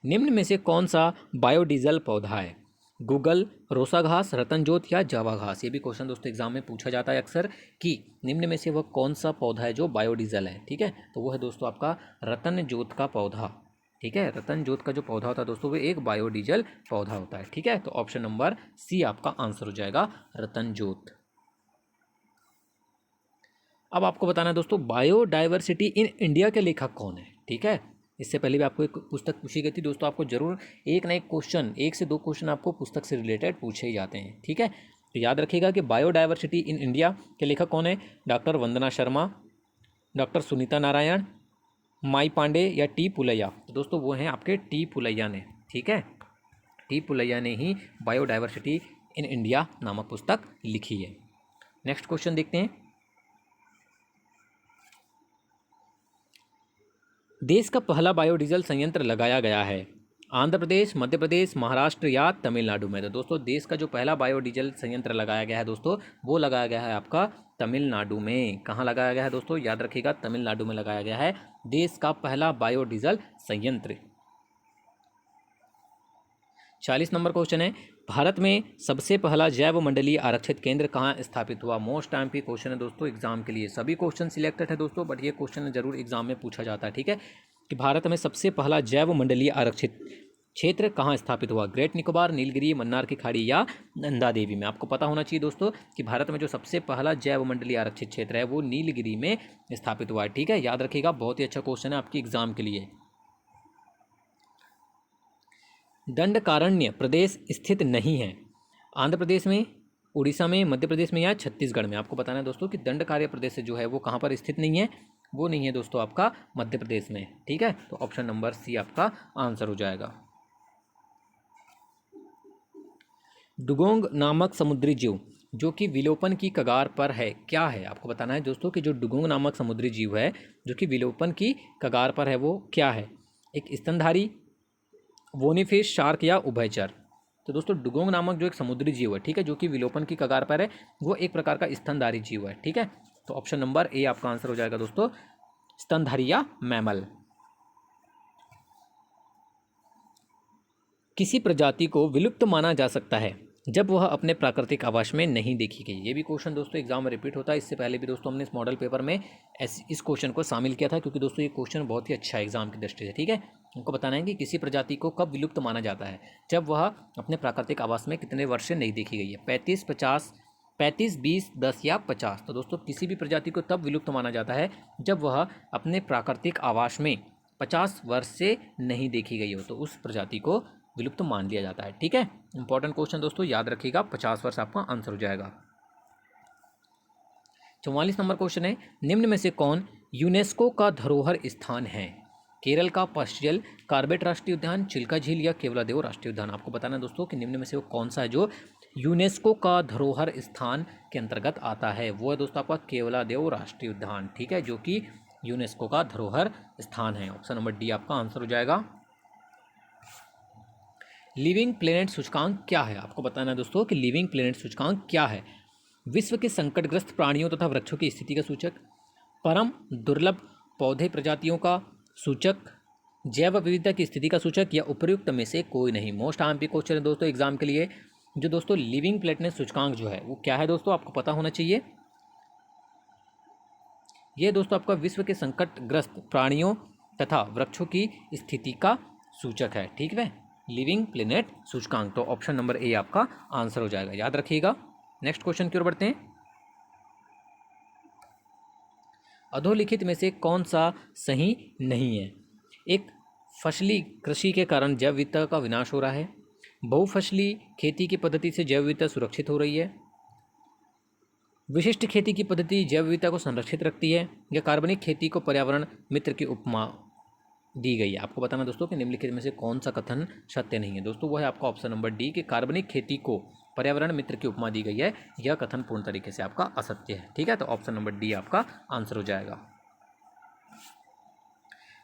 निम्न में से कौन सा बायोडीजल पौधा है? गूगल, रोसा घास, रतन जोत या जावा घास। ये भी क्वेश्चन दोस्तों एग्जाम में पूछा जाता है अक्सर कि निम्न में से वह कौन सा पौधा है जो बायोडीजल है। ठीक है, तो वो है दोस्तों आपका रतन जोत का पौधा। ठीक है, रतन जोत का जो पौधा होता है दोस्तों वो एक बायोडीजल पौधा होता है। ठीक है, तो ऑप्शन नंबर सी आपका आंसर हो जाएगा, रतन जोत। अब आपको बताना है दोस्तों बायोडाइवर्सिटी इन इंडिया के लेखक कौन है। ठीक है, इससे पहले भी आपको एक पुस्तक पूछी गई थी दोस्तों, आपको जरूर एक ना एक क्वेश्चन, एक से दो क्वेश्चन आपको पुस्तक से रिलेटेड पूछे ही जाते हैं। ठीक है, तो याद रखिएगा कि बायोडाइवर्सिटी इन इंडिया के लेखक कौन है? डॉक्टर वंदना शर्मा, डॉक्टर सुनीता नारायण, माई पांडे या टी पुलैया। तो दोस्तों वो हैं आपके टी पुलैया ने। ठीक है, टी पुलैया ने ही बायोडाइवर्सिटी इन इंडिया नामक पुस्तक लिखी है। नेक्स्ट क्वेश्चन देखते हैं, देश का पहला बायोडीजल संयंत्र लगाया गया है आंध्र प्रदेश, मध्य प्रदेश, महाराष्ट्र या तमिलनाडु में। तो दोस्तों देश का जो पहला बायोडीजल संयंत्र लगाया गया है दोस्तों वो लगाया गया है आपका तमिलनाडु में। कहाँ लगाया गया है दोस्तों? याद रखिएगा, तमिलनाडु में लगाया गया है देश का पहला बायोडीजल संयंत्र। 40 नंबर क्वेश्चन है, भारत में सबसे पहला जैव मंडलीय आरक्षित केंद्र कहाँ स्थापित हुआ? मोस्ट टाइम की क्वेश्चन है दोस्तों एग्जाम के लिए। सभी क्वेश्चन सिलेक्टेड है दोस्तों, बट ये क्वेश्चन जरूर एग्जाम में पूछा जाता है, ठीक है, कि भारत में सबसे पहला जैव मंडलीय आरक्षित क्षेत्र कहाँ स्थापित हुआ? ग्रेट निकोबार, नीलगिरी, मन्नार की खाड़ी या नंदा देवी में? आपको पता होना चाहिए दोस्तों कि भारत में जो सबसे पहला जैव मंडलीय आरक्षित क्षेत्र है वो नीलगिरी में स्थापित हुआ है, ठीक है, याद रखिएगा, बहुत ही अच्छा क्वेश्चन है आपकी एग्जाम के लिए। दंडकारण्य प्रदेश स्थित नहीं है? आंध्र प्रदेश में, उड़ीसा में, मध्य प्रदेश में या छत्तीसगढ़ में? आपको बताना है दोस्तों कि दंडकारण्य प्रदेश जो है वो कहाँ पर स्थित नहीं है, वो नहीं है दोस्तों आपका मध्य प्रदेश में, ठीक है, तो ऑप्शन नंबर सी आपका आंसर हो जाएगा। डुगोंग नामक समुद्री जीव जो कि विलोपन की कगार पर है, क्या है? आपको बताना है दोस्तों कि जो डुगोंग नामक समुद्री जीव है जो कि विलोपन की कगार पर है वो क्या है? एक स्तनधारी, वोनीफिश, शार्क या उभयचर? तो दोस्तों डुगोंग नामक जो एक समुद्री जीव है, ठीक है, जो कि विलोपन की कगार पर है, वो एक प्रकार का स्तनधारी जीव है, ठीक है, तो ऑप्शन नंबर ए आपका आंसर हो जाएगा दोस्तों, स्तनधारी या मैमल। किसी प्रजाति को विलुप्त माना जा सकता है जब वह अपने प्राकृतिक आवास में नहीं देखी गई? ये भी क्वेश्चन दोस्तों एग्जाम में रिपीट होता है, इससे पहले भी दोस्तों हमने इस मॉडल पेपर में इस क्वेश्चन को शामिल किया था, क्योंकि दोस्तों ये क्वेश्चन बहुत ही अच्छा है एग्जाम की दृष्टि से, ठीक है। उनको बताना है कि किसी प्रजाति को कब विलुप्त माना जाता है? जब वह अपने प्राकृतिक आवास में कितने वर्ष से नहीं देखी गई है? 35, 50, 35, 20, 10 या 50? तो दोस्तों किसी भी प्रजाति को तब विलुप्त माना जाता है जब वह अपने प्राकृतिक आवास में 50 वर्ष से नहीं देखी गई हो, तो उस प्रजाति को विलुप्त मान लिया जाता है, ठीक है। इंपॉर्टेंट क्वेश्चन दोस्तों, याद रखिएगा, 50 वर्ष आपका आंसर हो जाएगा। 44 नंबर क्वेश्चन है, निम्न में से कौन यूनेस्को का धरोहर स्थान है? केरल का पश्चिल कार्बेट राष्ट्रीय उद्यान, चिल्का झील या केवलादेव राष्ट्रीय उद्यान? आपको बताना है दोस्तों कि निम्न में से वो कौन सा है जो यूनेस्को का धरोहर स्थान के अंतर्गत आता है? वो है दोस्तों आपका केवलादेव राष्ट्रीय उद्यान, ठीक है, जो कि यूनेस्को का धरोहर स्थान है। ऑप्शन नंबर डी आपका आंसर हो जाएगा। लिविंग प्लेनेट सूचकांक क्या है? आपको बताना है दोस्तों कि लिविंग प्लेनेट सूचकांक क्या है? विश्व के संकटग्रस्त प्राणियों तथा वृक्षों की स्थिति का सूचक, परम दुर्लभ पौधे प्रजातियों का सूचक, जैव विविधता की स्थिति का सूचक या उपयुक्त में से कोई नहीं? मोस्ट आईएमपी क्वेश्चन है दोस्तों एग्जाम के लिए। जो दोस्तों लिविंग प्लेनेट सूचकांक जो है वो क्या है दोस्तों, आपको पता होना चाहिए। ये दोस्तों आपका विश्व के संकटग्रस्त प्राणियों तथा वृक्षों की स्थिति का सूचक है, ठीक है, लिविंग प्लेनेट सूचकांक। तो ऑप्शन नंबर ए आपका आंसर हो जाएगा, याद रखिएगा। नेक्स्ट क्वेश्चन की ओर बढ़ते हैं। अधोलिखित में से कौन सा सही नहीं है? एक, फसली कृषि के कारण जैव विविधता का विनाश हो रहा है। बहुफसली खेती की पद्धति से जैव विविधता सुरक्षित हो रही है। विशिष्ट खेती की पद्धति जैव विविधता को संरक्षित रखती है। या कार्बनिक खेती को पर्यावरण मित्र की उपमा दी गई है? आपको बताना दोस्तों कि निम्नलिखित में से कौन सा कथन सत्य नहीं है? दोस्तों वो है आपका ऑप्शन नंबर डी कि कार्बनिक खेती को पर्यावरण मित्र की उपमा दी गई है, यह कथन पूर्ण तरीके से आपका असत्य है, ठीक है, तो ऑप्शन नंबर डी आपका आंसर हो जाएगा।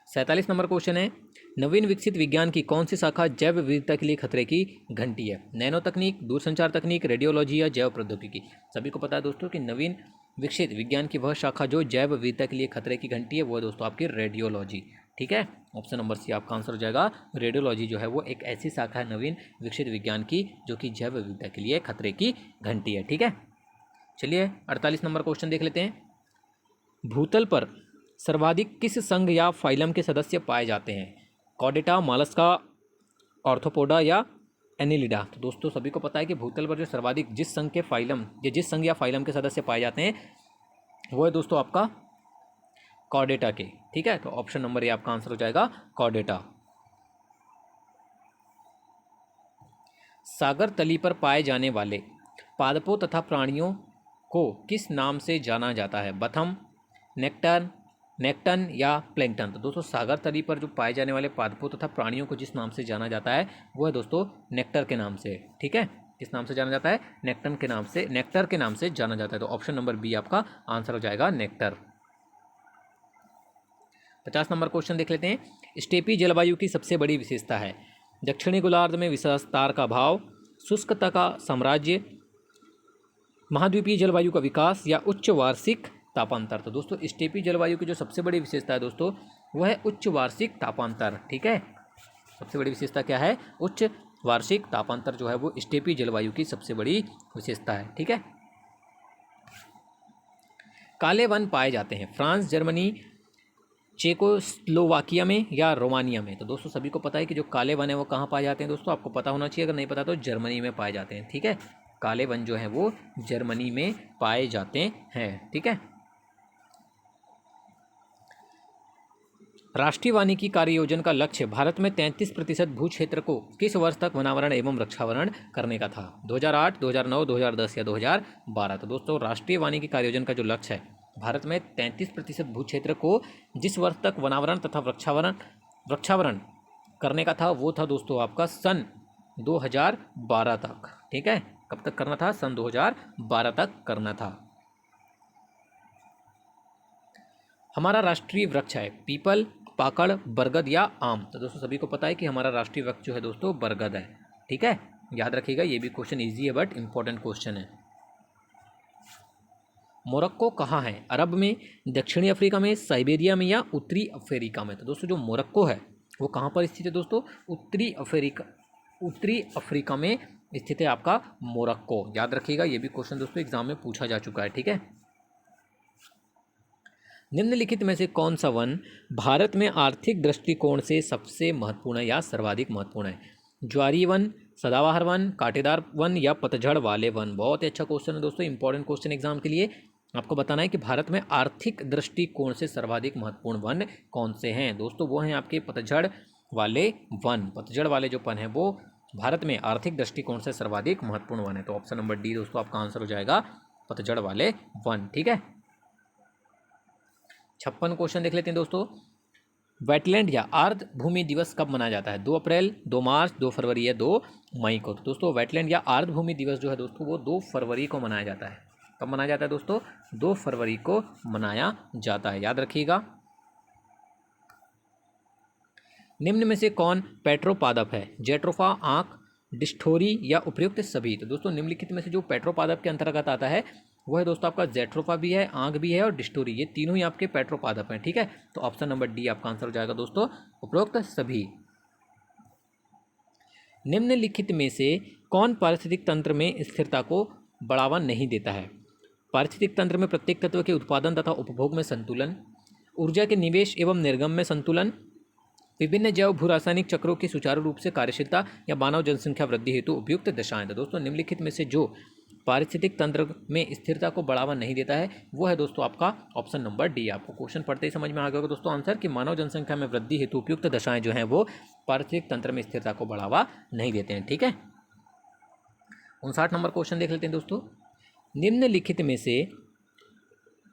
47 नंबर क्वेश्चन है, नवीन विकसित विज्ञान की कौन सी शाखा जैव विविधता के लिए खतरे की घंटी है? नैनो तकनीक, दूरसंचार तकनीक, रेडियोलॉजी या जैव प्रौद्योगिकी? सभी को पता है दोस्तों कि नवीन विकसित विज्ञान की वह शाखा जो जैव विविधता के लिए खतरे की घंटी है वो है दोस्तों आपकी रेडियोलॉजी, ठीक है, ऑप्शन नंबर सी आपका आंसर हो जाएगा। रेडियोलॉजी जो है वो एक ऐसी शाखा है नवीन विकसित विज्ञान की जो कि जैव विविधता के लिए खतरे की घंटी है, ठीक है। चलिए 48 नंबर क्वेश्चन देख लेते हैं। भूतल पर सर्वाधिक किस संघ या फाइलम के सदस्य पाए जाते हैं? कॉर्डेटा, मॉलस्का, ऑर्थोपोडा या एनिलिडा? तो दोस्तों सभी को पता है कि भूतल पर जो सर्वाधिक जिस संघ के फाइलम या जिस संघ या फाइलम के सदस्य पाए जाते हैं वो है दोस्तों आपका कॉर्डेटा के, ठीक है, तो ऑप्शन नंबर ए आपका आंसर हो जाएगा कॉर्डेटा। सागर तली पर पाए जाने वाले पादपों तथा प्राणियों को किस नाम से जाना जाता है? बथम, नेक्टन या प्लैंकटन? तो दोस्तों सागर तली पर जो पाए जाने वाले पादपों तथा प्राणियों को जिस नाम से जाना जाता है वो है दोस्तों नेक्टर के नाम से, ठीक है, किस नाम से जाना जाता है? नेक्टर के नाम से जाना जाता है, तो ऑप्शन नंबर बी आपका आंसर हो जाएगा नेक्टर। 50 नंबर क्वेश्चन देख लेते हैं। स्टेपी जलवायु की सबसे बड़ी विशेषता है? दक्षिणी गोलार्ध में विस्तार का भाव, शुष्कता का साम्राज्य, महाद्वीपीय जलवायु का विकास या उच्च वार्षिक तापांतर? तो दोस्तों स्टेपी जलवायु की जो सबसे बड़ी विशेषता है दोस्तों वह है उच्च वार्षिक तापांतर, ठीक है, सबसे बड़ी विशेषता क्या है? उच्च वार्षिक तापांतर जो है वो स्टेपी जलवायु की सबसे बड़ी विशेषता है। ठीक है, काले वन पाए जाते हैं फ्रांस, जर्मनी, चेकोस्लोवाकिया में या रोमानिया में। तो दोस्तों सभी को पता है कि जो काले वन है वो कहाँ पाए जाते हैं दोस्तों, आपको पता होना चाहिए, अगर नहीं पता तो जर्मनी में पाए जाते हैं। ठीक है, काले वन जो है वो जर्मनी में पाए जाते हैं। ठीक है, राष्ट्रीय वानिकी कार्य योजना का लक्ष्य भारत में 33% भू क्षेत्र को किस वर्ष तक वनावरण एवं वृक्षावरण करने का था? 2008, 2009, 2010 या 2012? तो दोस्तों राष्ट्रीय वानिकी कार्य योजना का जो लक्ष्य है भारत में 33% भू क्षेत्र को जिस वर्ष तक वनावरण तथा वृक्षावरण करने का था वो था दोस्तों आपका सन 2012 तक। ठीक है, कब तक करना था? सन 2012 तक करना था। हमारा राष्ट्रीय वृक्ष है पीपल, पाकड़, बरगद या आम? तो दोस्तों सभी को पता है कि हमारा राष्ट्रीय वृक्ष जो है दोस्तों बरगद है। ठीक है, याद रखिएगा, ये भी क्वेश्चन इजी है बट इंपॉर्टेंट क्वेश्चन है। मोरक्को कहाँ है? अरब में, दक्षिणी अफ्रीका में, साइबेरिया में या उत्तरी अफ्रीका में? तो दोस्तों जो मोरक्को है वो कहाँ पर स्थित है दोस्तों? उत्तरी अफ्रीका में स्थित है आपका मोरक्को। याद रखिएगा, ये भी क्वेश्चन दोस्तों एग्जाम में पूछा जा चुका है। ठीक है, निम्नलिखित में से कौन सा वन भारत में आर्थिक दृष्टिकोण से सबसे महत्वपूर्ण है या सर्वाधिक महत्वपूर्ण है? ज्वारी वन, सदाबहार वन, कांटेदार वन या पतझड़ वाले वन? बहुत ही अच्छा क्वेश्चन है दोस्तों, इंपॉर्टेंट क्वेश्चन एग्जाम के लिए। आपको बताना है कि भारत में आर्थिक दृष्टिकोण से सर्वाधिक महत्वपूर्ण वन कौन से हैं दोस्तों? वो हैं आपके पतझड़ वाले वन। पतझड़ वाले जो वन है वो भारत में आर्थिक दृष्टिकोण से सर्वाधिक महत्वपूर्ण वन है। तो ऑप्शन नंबर डी दोस्तों आपका आंसर हो जाएगा, पतझड़ वाले वन। ठीक है, 56 क्वेश्चन देख लेते हैं दोस्तों। वेटलैंड या आर्द्र भूमि दिवस कब मनाया जाता है? 2 अप्रैल, 2 मार्च, 2 फरवरी या 2 मई को? तो दोस्तों वेटलैंड या आर्द्र भूमि दिवस जो है दोस्तों वो 2 फरवरी को मनाया जाता है। कब मनाया जाता है दोस्तों? 2 फरवरी को मनाया जाता है, याद रखिएगा। निम्न में से कौन पेट्रोपादप है? जेट्रोफा, आंख, डिस्ठोरी या उपयुक्त सभी? तो दोस्तों निम्नलिखित में से जो पेट्रोपादप के अंतर्गत आता है वो है दोस्तों आपका जेट्रोफा भी है, आंख भी है और डिस्टोरी, ये तीनों ही आपके पेट्रोपादप हैं। ठीक है, तो ऑप्शन नंबर डी आपका आंसर हो जाएगा दोस्तों, उपरोक्त सभी। निम्नलिखित में से कौन पारिस्थितिक तंत्र में स्थिरता को बढ़ावा नहीं देता है? पारिस्थितिक तंत्र में प्रत्येक तत्व के उत्पादन तथा उपभोग में संतुलन, ऊर्जा के निवेश एवं निर्गम में संतुलन, विभिन्न जैव भू रासायनिक चक्रों की सुचारू रूप से कार्यशीलता या मानव जनसंख्या वृद्धि हेतु उपयुक्त दशाएं? तो दोस्तों निम्नलिखित में से जो पारिस्थितिक तंत्र में स्थिरता को बढ़ावा नहीं देता है वो है दोस्तों आपका ऑप्शन नंबर डी। आपको क्वेश्चन पढ़ते ही समझ में आ गया होगा दोस्तों आंसर कि मानव जनसंख्या में वृद्धि हेतु उपयुक्त दशाएं जो हैं वो पारिस्थितिक तंत्र में स्थिरता को बढ़ावा नहीं देते हैं। ठीक है, 59 नंबर क्वेश्चन देख लेते हैं दोस्तों।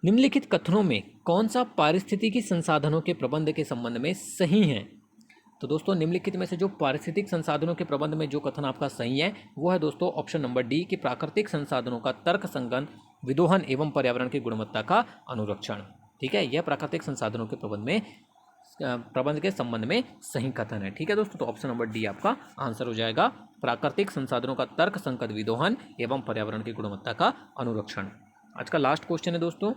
निम्नलिखित कथनों में कौन सा पारिस्थितिकी संसाधनों के प्रबंध के संबंध में सही है? तो दोस्तों निम्नलिखित में से जो पारिस्थितिक संसाधनों के प्रबंध में जो कथन आपका सही है वो है दोस्तों ऑप्शन नंबर डी कि प्राकृतिक संसाधनों का तर्क संगत विदोहन एवं पर्यावरण की गुणवत्ता का अनुरक्षण। ठीक है, यह प्राकृतिक संसाधनों के प्रबंध के संबंध में सही कथन है। ठीक है दोस्तों, तो ऑप्शन नंबर डी आपका आंसर हो जाएगा, प्राकृतिक संसाधनों का तर्क संगत विदोहन एवं पर्यावरण की गुणवत्ता का अनुरक्षण। आज का लास्ट क्वेश्चन है दोस्तों,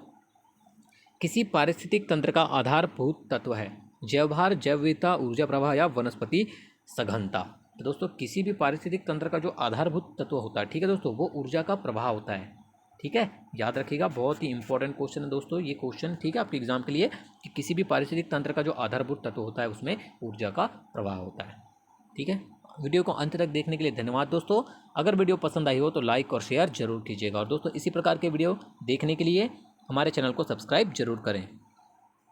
किसी पारिस्थितिक तंत्र का आधारभूत तत्व है जैवभार, जैव विविधता, ऊर्जा प्रवाह या वनस्पति सघनता? तो दोस्तों किसी भी पारिस्थितिक तंत्र का जो आधारभूत तत्व होता है, ठीक है दोस्तों, वो ऊर्जा का प्रवाह होता है। ठीक है, याद रखिएगा, बहुत ही इंपॉर्टेंट क्वेश्चन है दोस्तों ये क्वेश्चन। ठीक है, आपके एग्जाम के लिए कि किसी भी पारिस्थितिक तंत्र का जो आधारभूत तत्व होता है उसमें ऊर्जा का प्रवाह होता है। ठीक है, वीडियो को अंत तक देखने के लिए धन्यवाद दोस्तों। अगर वीडियो पसंद आई हो तो लाइक और शेयर जरूर कीजिएगा और दोस्तों इसी प्रकार के वीडियो देखने के लिए हमारे चैनल को सब्सक्राइब जरूर करें।